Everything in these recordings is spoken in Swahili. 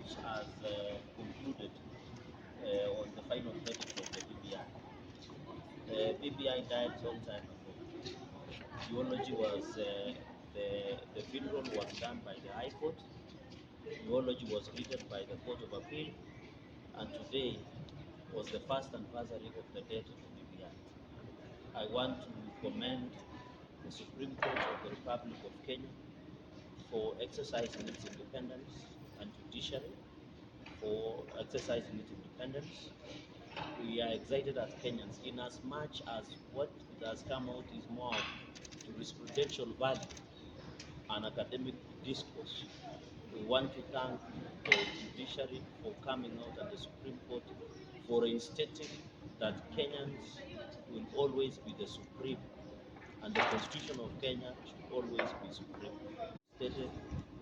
court has concluded on the final verdict of the BBI. The BBI died some time ago. The eulogy was the funeral was done by the High Court. The eulogy was written by the Court of Appeal, and today was the first anniversary of the death of the BBI. I want to commend the Supreme Court of the Republic of Kenya for exercising its independence and judiciary for exercising its independence. We are excited as Kenyans in as much as what it has come out is more of jurisprudential value and academic discourse. We want to thank the judiciary for coming out and the Supreme Court for instating that Kenyans will always be the supreme and the Constitution of Kenya should always be supreme. Stated,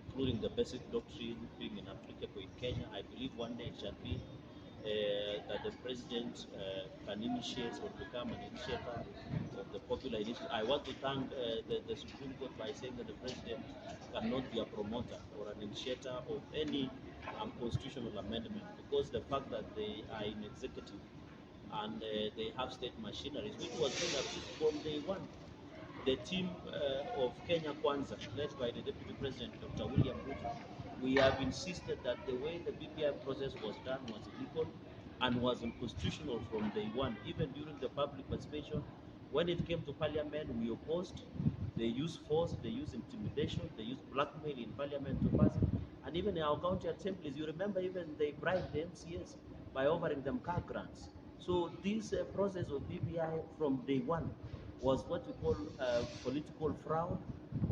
including the basic doctrine being inapplicable in Kenya, I believe one day it shall be that the president can initiate or become an initiator of the popular initiative. I want to thank the Supreme Court by saying that the president cannot be a promoter or an initiator of any constitutional amendment, because the fact that they are in executive and they have state machineries, which was being approved from day one. The team of Kenya Kwanza, led by the Deputy President, Dr. William Ruto, we have insisted that the way the BBI process was done was illegal and was unconstitutional from day one. Even during the public participation, when it came to Parliament, we opposed. They used force, they used intimidation, they used blackmail in Parliament to pass it. And even in our county assemblies, you remember even they bribed the MCAs by offering them car grants. So this process of BBI from day one was what we call political fraud.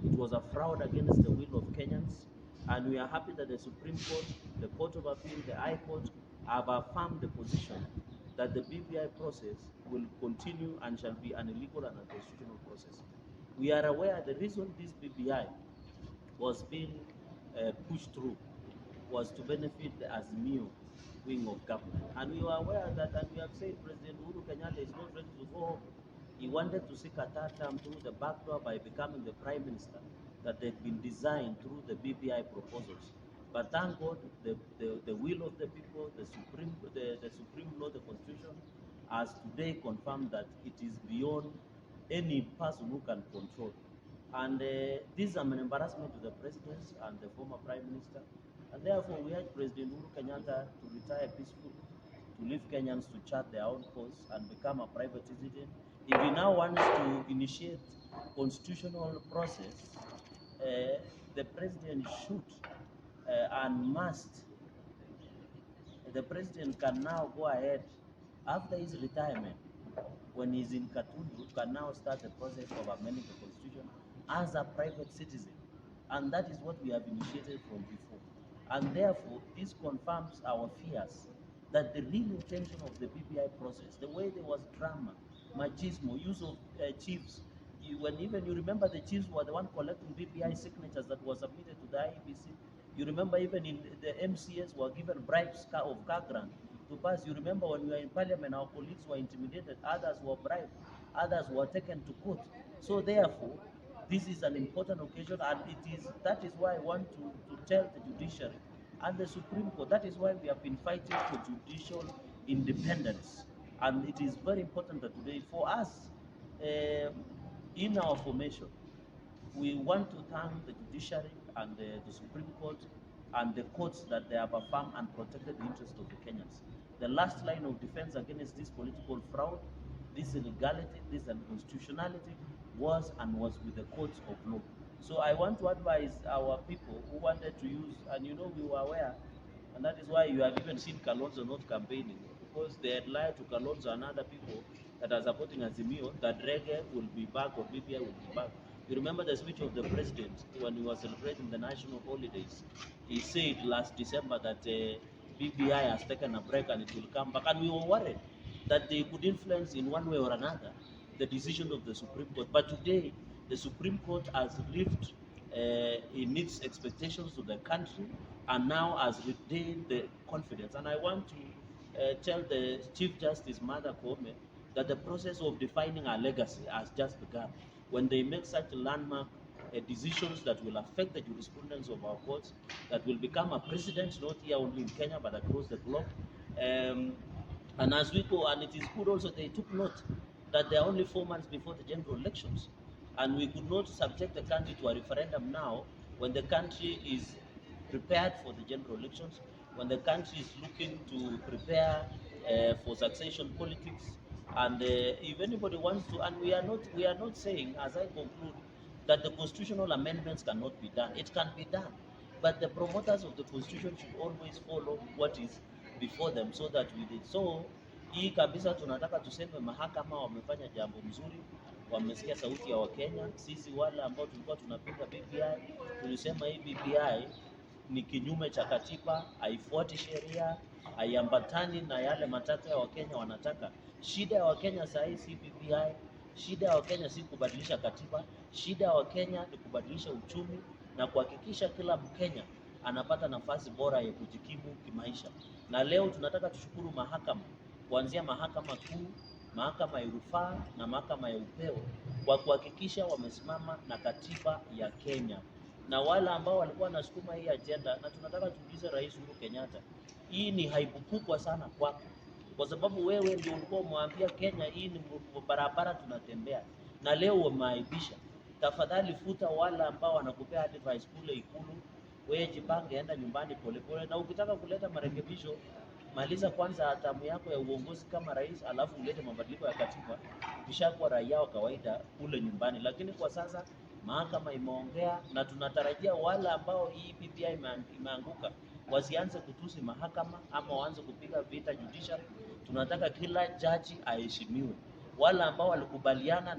It was a fraud against the will of Kenyans, and we are happy that the Supreme Court, the Court of Appeal, the High Court have affirmed the position that the BBI process will continue and shall be an illegal and unconstitutional process. We are aware the reason this BBI was being pushed through was to benefit the Azimio wing of government. And we were aware that, and we have said President Uhuru Kenyatta is not ready to go home. He wanted to seek a third term through the back door by becoming the Prime Minister that had been designed through the BBI proposals. But thank God, the will of the people, the Supreme Law, the Constitution, has today confirmed that it is beyond any person who can control. And this is an embarrassment to the President and the former Prime Minister. And therefore, we urge President Uhuru Kenyatta to retire peacefully, to leave Kenyans to chart their own course and become a private citizen. If he now wants to initiate constitutional process, the President should and must. The President can now go ahead after his retirement, when he's in Katundu, can now start the process of amending the Constitution as a private citizen. And that is what we have initiated from before. And therefore, this confirms our fears that the real intention of the BBI process, the way there was drama, machismo, use of chiefs, when even you remember the chiefs were the one collecting BBI signatures that was submitted to the IEBC. You remember even in the MCAs were given bribes of car grant to pass. You remember when we were in Parliament, our colleagues were intimidated, others were bribed, others were taken to court. So therefore, this is an important occasion, and that is why I want to tell the judiciary and the Supreme Court, that is why we have been fighting for judicial independence. And it is very important that today, for us, in our formation, we want to thank the judiciary and the Supreme Court and the courts that they have affirmed and protected the interests of the Kenyans. The last line of defense against this political fraud, this illegality, this unconstitutionality was with the courts of law. So I want to advise our people who wanted to use, and we were aware, and that is why you have even seen Kalonzo not campaigning, because they had lied to Kalonzo and other people that are supporting Azimio that reggae will be back or BBI will be back. You remember the speech of the president when he was celebrating the national holidays. He said last December that BBI has taken a break and it will come back. And we were worried that they could influence in one way or another the decision of the Supreme Court. But today, the Supreme Court has lived in its expectations to the country and now has retained the confidence. And I want to tell the Chief Justice, Martha Koome, that the process of defining our legacy has just begun. When they make such landmark decisions that will affect the jurisprudence of our courts, that will become a precedent, not here only in Kenya, but across the globe. And as we go, and it is good also, they took note that there are only 4 months before the general elections. And we could not subject the country to a referendum now when the country is prepared for the general elections, when the country is looking to prepare for succession politics. And if anybody wants to, and we are not saying, as I conclude, that the constitutional amendments cannot be done. It can be done, but the promoters of the constitution should always follow what is before them, so that we did so. Hii kabisa tunataka tuseme mahakama wamefanya jambo mzuri, wamesikia sauti ya Wakenya. Sisi wale ambao tulikuwa tunapinga BBI tulisema hii BBI ni kinyume cha katiba, haifuati sheria, haiambatani na yale matakwa ya Wakenya wanataka. Shida ya Wakenya saa hii si BBI, shida ya Wakenya si kubadilisha katiba, shida ya Wakenya ni kubadilisha uchumi na kuhakikisha kila Mkenya anapata nafasi bora ya kujikimu kimaisha. Na leo tunataka tushukuru mahakama, kuanzia mahakama kuu, mahakama ya rufaa na mahakama ya upeo, kwa kuhakikisha wamesimama na katiba ya Kenya. Na wale ambao walikuwa wanasukuma hii agenda, na tunataka tuulize Rais Uhuru Kenyatta, hii ni aibu kubwa sana kwako, kwa sababu wewe ndio ulikuwa umwambia Kenya hii ni barabara tunatembea, na leo umeaibisha. Tafadhali futa wale ambao wanakupea advice kule Ikulu, wewe jipange, enda nyumbani polepole, na ukitaka kuleta marekebisho, maliza kwanza tamu yako ya uongozi kama rais, alafu ulete mabadiliko ya katiba, ukishakuwa raia wa kawaida kule nyumbani. Lakini kwa sasa mahakama imeongea, na tunatarajia wale ambao hii BBI imeanguka wasianze kutusi mahakama ama waanze kupiga vita judiciary. Tunataka kila jaji aheshimiwe. Wale ambao walikubaliana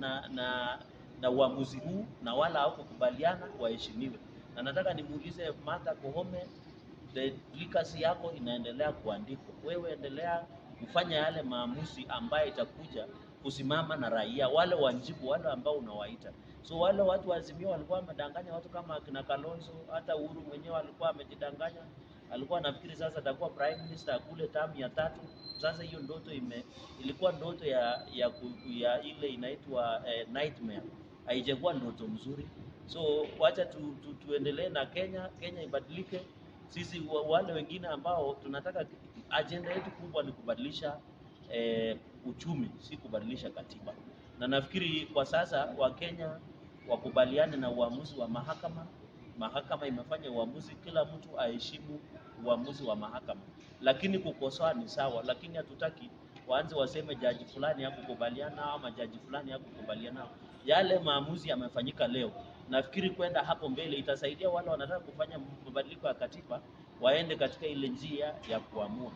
na uamuzi huu na wala hawakukubaliana waheshimiwe. Na nataka nimuulize Martha Koome, the legacy yako inaendelea kuandikwa. Wewe endelea kufanya yale maamuzi ambayo itakuja kusimama na raia, wale wanjibu, wale ambao unawaita. So wale watu wa Azimio walikuwa wamedanganya watu kama akina Kalonzo, hata Uhuru mwenyewe alikuwa amejidanganya. Alikuwa anafikiri sasa atakuwa prime minister kule term ya 3. Sasa hiyo ndoto ilikuwa ndoto ya ile inaitwa nightmare. Haijakuwa ndoto mzuri. So wacha tuendelee na Kenya ibadilike. Sisi wale wengine ambao tunataka, agenda yetu kubwa ni kubadilisha uchumi, si kubadilisha katiba. Na nafikiri kwa sasa Wakenya wakubaliane na uamuzi wa mahakama. Mahakama imefanya uamuzi, kila mtu aheshimu uamuzi wa mahakama. Lakini kukosoa ni sawa, lakini hatutaki waanze waseme jaji fulani hakukubaliana ama jaji fulani hakukubaliana. Yale maamuzi yamefanyika leo. Nafikiri kwenda hapo mbele itasaidia wale wanataka kufanya mabadiliko ya katiba waende katika ile njia ya kuamua.